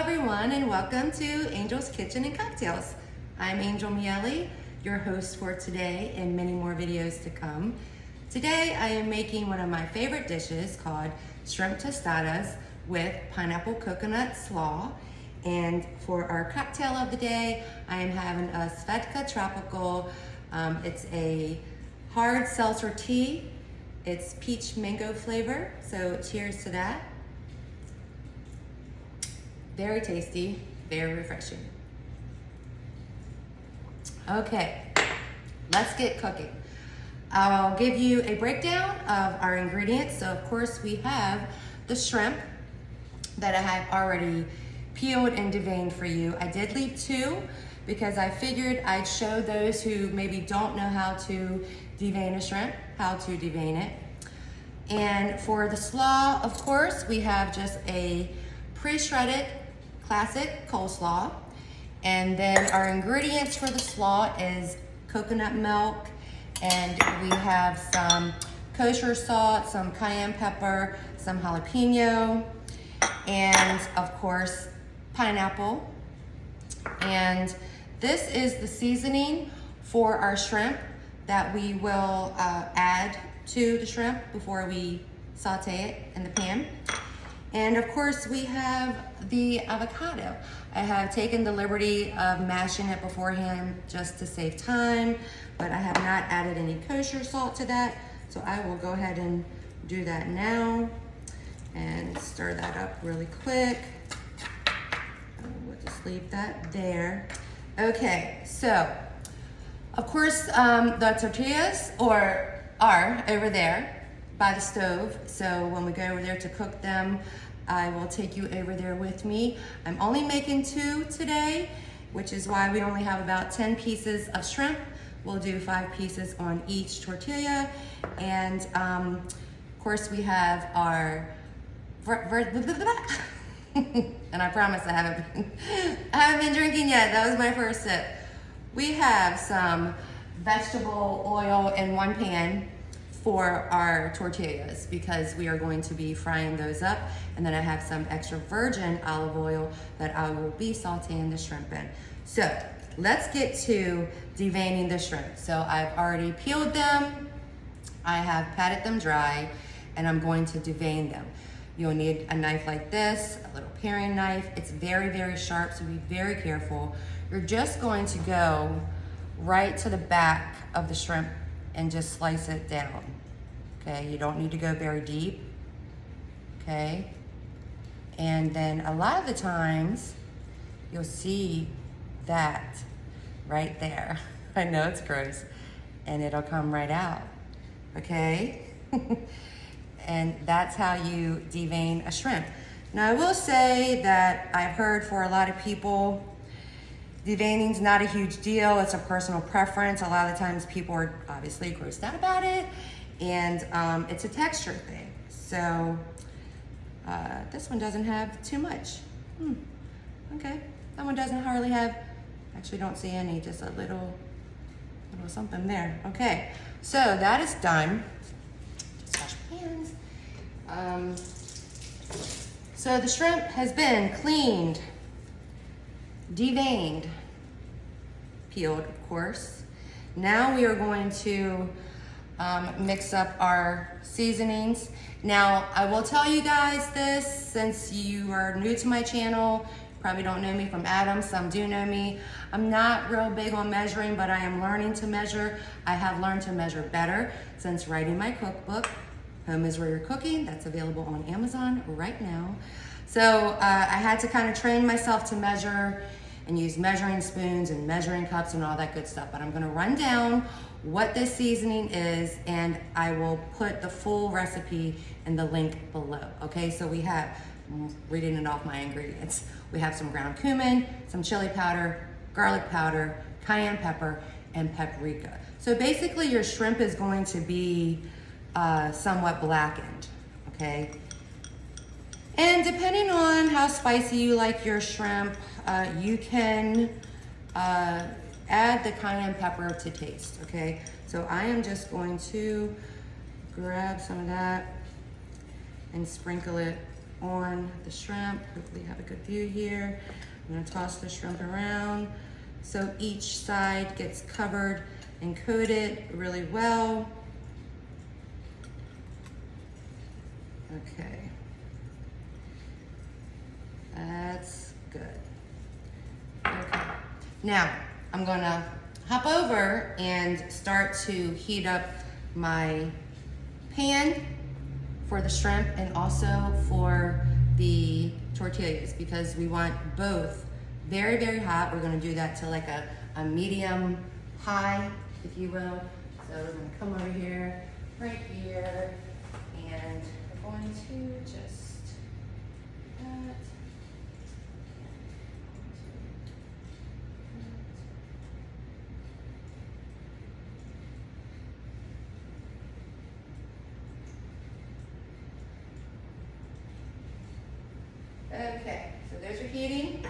everyone, and welcome to Angel's Kitchen and Cocktails. I'm Angel Miele, your host for today and many more videos to come. Today I am making one of my favorite dishes called shrimp tostadas with pineapple coconut slaw. And for our cocktail of the day, I am having a Svedka Tropical. It's a hard seltzer tea. It's peach mango flavor, so cheers to that. Very tasty, very refreshing. Okay, let's get cooking. I'll give you a breakdown of our ingredients. So of course we have the shrimp that I have already peeled and deveined for you. I did leave 2 because I figured I'd show those who maybe don't know how to devein a shrimp, how to devein it. And for the slaw, of course, we have just a pre-shredded classic coleslaw. And then our ingredients for the slaw is coconut milk, and we have some kosher salt, some cayenne pepper, some jalapeno, and of course, pineapple. And this is the seasoning for our shrimp that we will add to the shrimp before we saute it in the pan. And of course we have the avocado. I have taken the liberty of mashing it beforehand just to save time, but I have not added any kosher salt to that. So I will go ahead and do that now and stir that up really quick. We'll just leave that there. Okay, so of course the tortillas are over there by the stove. So when we go over there to cook them, I will take you over there with me. I'm only making 2 today, which is why we only have about 10 pieces of shrimp. We'll do 5 pieces on each tortilla. And of course we have our, and I promise I haven't been drinking yet. That was my first sip. We have some vegetable oil in one pan for our tortillas because we are going to be frying those up. And then I have some extra virgin olive oil that I will be sauteing the shrimp in. So let's get to deveining the shrimp. So I've already peeled them, I have patted them dry, and I'm going to devein them. You'll need a knife like this, a little paring knife. It's very, very sharp, so be very careful. You're just going to go right to the back of the shrimp and just slice it down. Okay, you don't need to go very deep. Okay, and then a lot of the times you'll see that right there. I know it's gross, and it'll come right out. Okay. And that's how you devein a shrimp. Now I will say that I've heard for a lot of people, deveining's not a huge deal. It's a personal preference. A lot of the times people are obviously grossed out about it, and it's a texture thing. So this one doesn't have too much. Okay, that one doesn't hardly have, actually don't see any, just a little something there. Okay, so that is done. Just wash my hands. So the shrimp has been cleaned, deveined, peeled, of course. Now we are going to mix up our seasonings. Now, I will tell you guys this, since you are new to my channel, probably don't know me from Adam, some do know me. I'm not real big on measuring, but I am learning to measure. I have learned to measure better since writing my cookbook, Home is Where You're Cooking. That's available on Amazon right now. So I had to kind of train myself to measure and use measuring spoons and measuring cups and all that good stuff. But I'm gonna run down what this seasoning is, and I will put the full recipe in the link below. Okay, so we have, reading it off my ingredients, we have some ground cumin, some chili powder, garlic powder, cayenne pepper, and paprika. So basically your shrimp is going to be somewhat blackened, okay? And depending on how spicy you like your shrimp, you can add the cayenne pepper to taste, okay? So I am just going to grab some of that and sprinkle it on the shrimp. Hopefully you have a good view here. I'm gonna toss the shrimp around so each side gets covered and coated really well. Okay. That's good. Okay. Now, I'm gonna hop over and start to heat up my pan for the shrimp and also for the tortillas, because we want both very, very hot. We're gonna do that to like a medium high, if you will. So we're gonna come over here, right here, and we're going to just that. Okay, so there's your heating.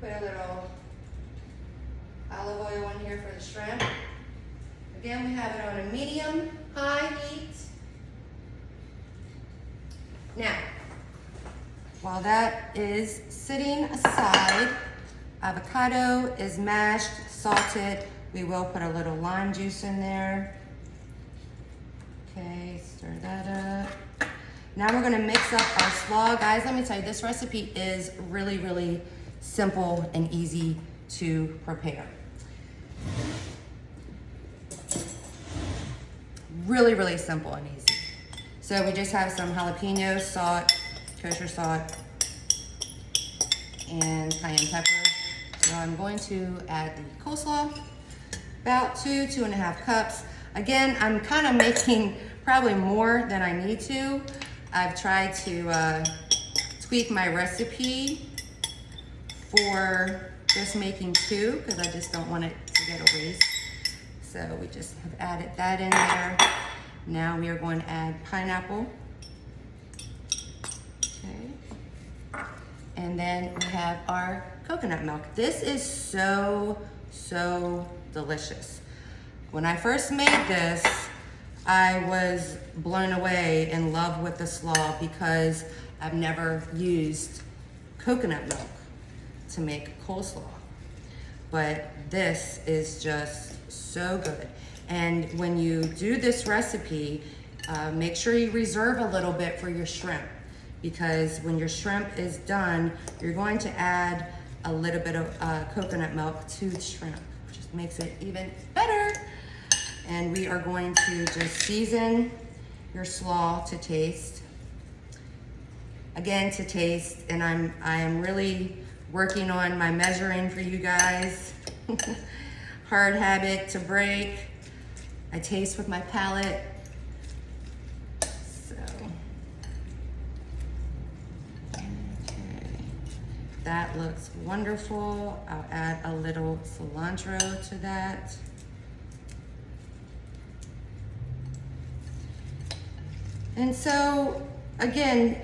Put a little olive oil in here for the shrimp. Again, we have it on a medium high heat. Now, while that is sitting aside, avocado is mashed, salted. We will put a little lime juice in there. Okay, stir that up. Now we're gonna mix up our slaw. Guys, let me tell you, this recipe is really, really simple and easy to prepare. Really, really simple and easy. So we just have some jalapeno salt, kosher salt, and cayenne pepper. So I'm going to add the coleslaw, about 2.5 cups. Again, I'm kind of making probably more than I need to. I've tried to tweak my recipe for just making 2 because I just don't want it to get a waste. So we just have added that in there. Now we are going to add pineapple. Okay. And then we have our coconut milk. This is so, so delicious. When I first made this, I was blown away, in love with the slaw, because I've never used coconut milk to make coleslaw. But this is just so good. And when you do this recipe, make sure you reserve a little bit for your shrimp, because when your shrimp is done, you're going to add a little bit of coconut milk to the shrimp, which just makes it even better. And we are going to just season your slaw to taste. Again, to taste, and I am really working on my measuring for you guys. Hard habit to break. I taste with my palate. So, okay. That looks wonderful. I'll add a little cilantro to that. And so, again,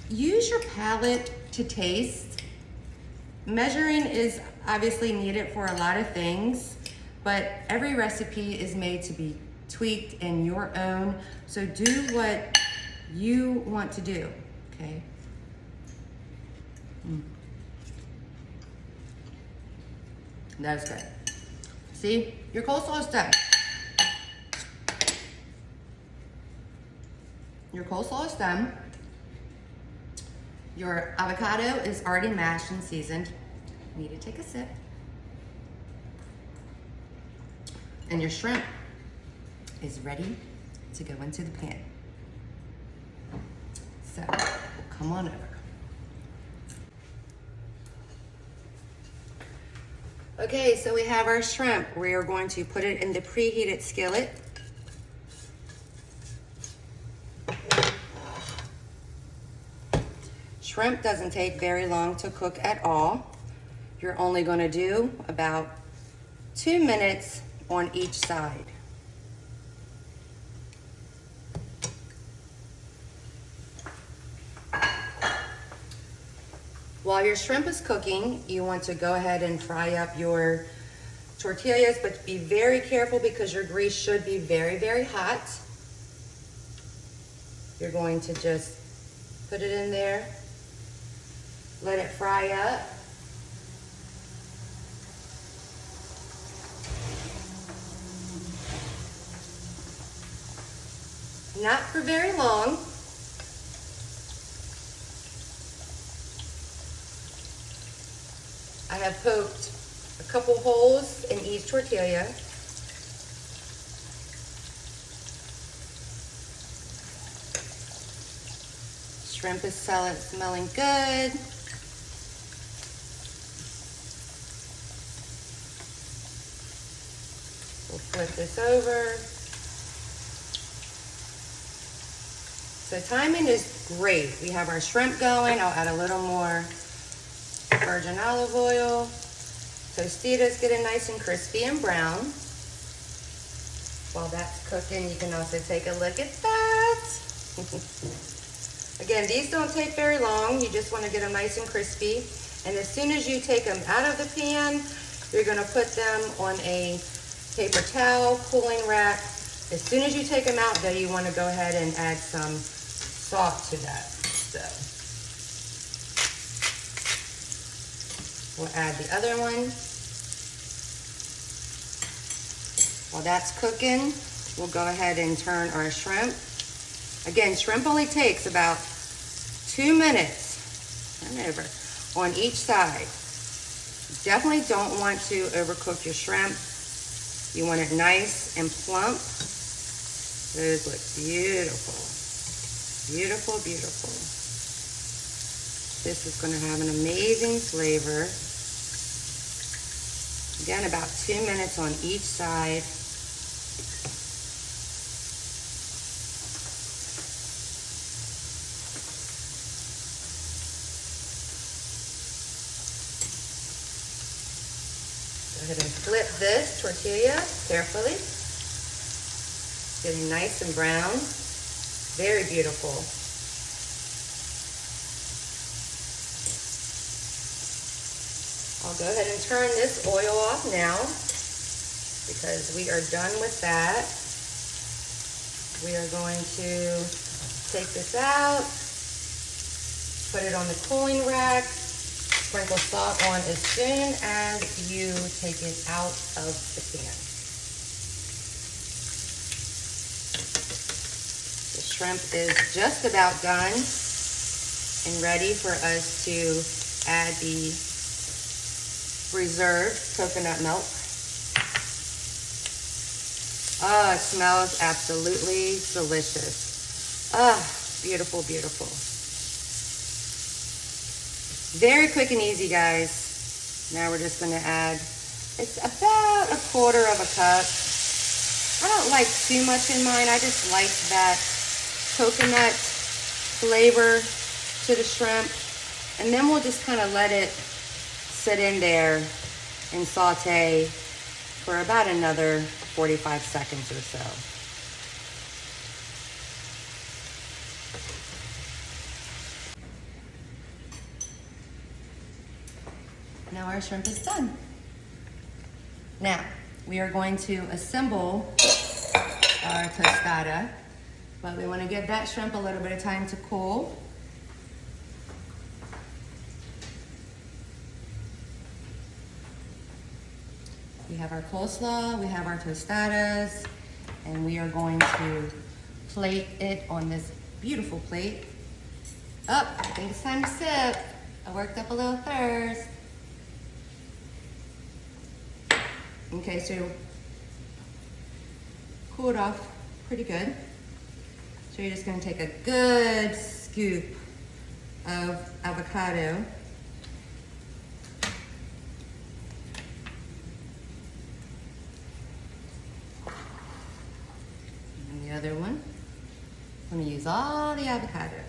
use your palate to taste. Measuring is obviously needed for a lot of things, but every recipe is made to be tweaked in your own. So do what you want to do, okay? That's good. See, your coleslaw is done. Your coleslaw is done. Your avocado is already mashed and seasoned. You need to take a sip. And your shrimp is ready to go into the pan. So, come on over. Okay, so we have our shrimp. We are going to put it in the preheated skillet. Shrimp doesn't take very long to cook at all. You're only going to do about 2 minutes on each side. While your shrimp is cooking, you want to go ahead and fry up your tortillas, but be very careful because your grease should be very, very hot. You're going to just Put it in there. Let it fry up. Not for very long. I have poked a couple holes in each tortilla. Shrimp is smelling good. We'll flip this over. So timing is great. We have our shrimp going. I'll add a little more virgin olive oil. Tostadas getting nice and crispy and brown. While that's cooking, you can also take a look at that. Again, these don't take very long. You just want to get them nice and crispy. And as soon as you take them out of the pan, you're going to put them on a paper towel, cooling rack. As soon as you take them out, though, you want to go ahead and add some salt to that. So we'll add the other one. While that's cooking, we'll go ahead and turn our shrimp. Again, shrimp only takes about 2 minutes, turn over, on each side. Definitely don't want to overcook your shrimp. You want it nice and plump. Those look beautiful. Beautiful, beautiful. This is going to have an amazing flavor. Again, about 2 minutes on each side. Go ahead and flip this tortilla carefully. Getting nice and brown. Very beautiful. I'll go ahead and turn this oil off now because we are done with that. We are going to take this out, put it on the cooling rack, sprinkle salt on as soon as you take it out of the pan. The shrimp is just about done and ready for us to add the reserved coconut milk. Oh, it smells absolutely delicious. Ah, beautiful, beautiful. Very quick and easy, guys. Now we're just gonna add, it's about 1/4 cup. I don't like too much in mine. I just like that coconut flavor to the shrimp. And then we'll just kind of let it sit in there and saute for about another 45 seconds or so. Now our shrimp is done. Now we are going to assemble our tostada, but we want to give that shrimp a little bit of time to cool. We have our coleslaw, we have our tostadas, and we are going to plate it on this beautiful plate. Oh, I think it's time to sip. I worked up a little thirst. Okay, so cooled off pretty good. So you're just gonna take a good scoop of avocado. And the other one, I'm gonna use all the avocado.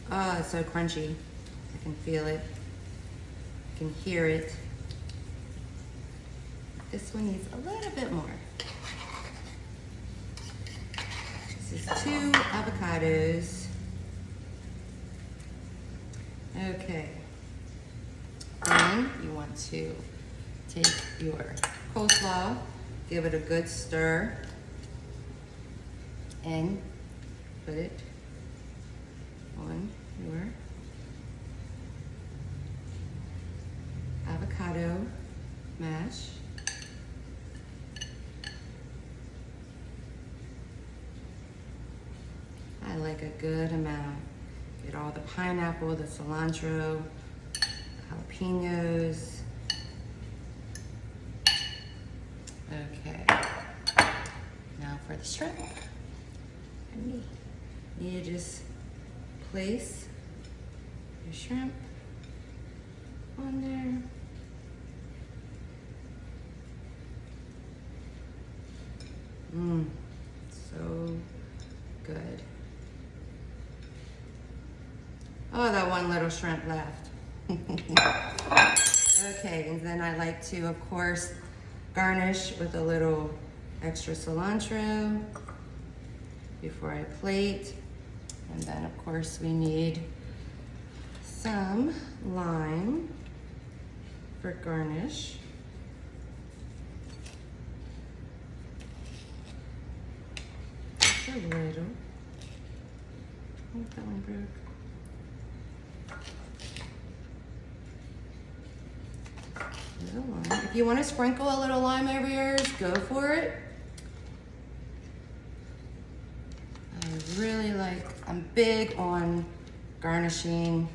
Oh, it's so crunchy. I can feel it. I can hear it. This one needs a little bit more. This is 2 avocados. Okay. Then you want to take your coleslaw, give it a good stir, and put it on your avocado mash. I like a good amount. Get all the pineapple, the cilantro, the jalapenos. Okay, now for the shrimp. You just place your shrimp on there. So good. Oh, that one little shrimp left. Okay, and then I like to, of course, garnish with a little extra cilantro before I plate. And then, of course, we need some lime for garnish. Just a little. Oh, that one broke. If you want to sprinkle a little lime over yours, go for it. I really I'm big on garnishing.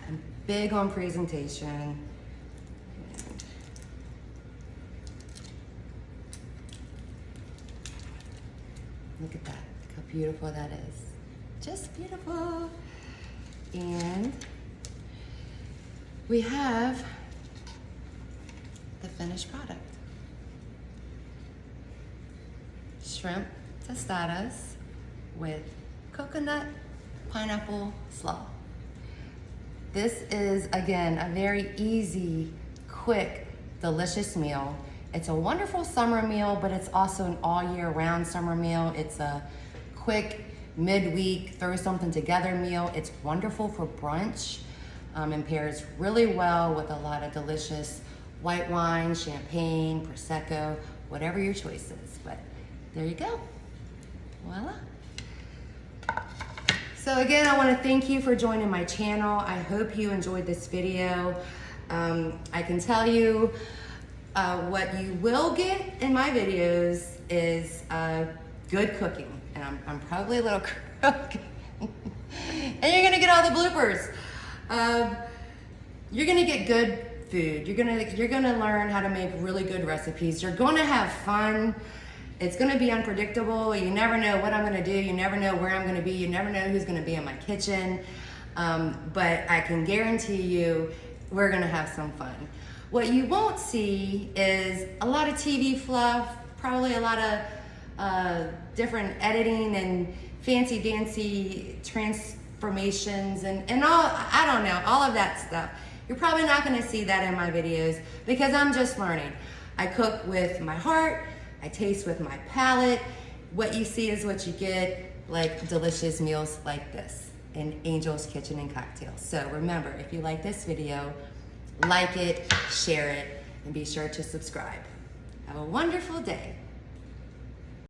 I'm big on presentation. And look at that, look how beautiful that is. Just beautiful. And we have the finished product. Shrimp tostadas with coconut pineapple slaw. This is, again, a very easy, quick, delicious meal. It's a wonderful summer meal, but it's also an all year round summer meal. It's a quick midweek, throw something together meal. It's wonderful for brunch and pairs really well with a lot of delicious white wine, champagne, Prosecco, whatever your choice is. But there you go, voila. So again, I want to thank you for joining my channel. I hope you enjoyed this video. I can tell you what you will get in my videos is good cooking. And I'm probably a little crook. And you're gonna get all the bloopers. You're gonna get good food. You're gonna learn how to make really good recipes. You're gonna have fun. It's gonna be unpredictable. You never know what I'm gonna do. You never know where I'm gonna be. You never know who's gonna be in my kitchen. But I can guarantee you, we're gonna have some fun. What you won't see is a lot of TV fluff, probably a lot of different editing and fancy dancy transformations and all, I don't know, all of that stuff. You're probably not gonna see that in my videos because I'm just learning. I cook with my heart, I taste with my palate. What you see is what you get, like delicious meals like this in Angel's Kitchen and Cocktails. So remember, if you like this video, like it, share it, and be sure to subscribe. Have a wonderful day.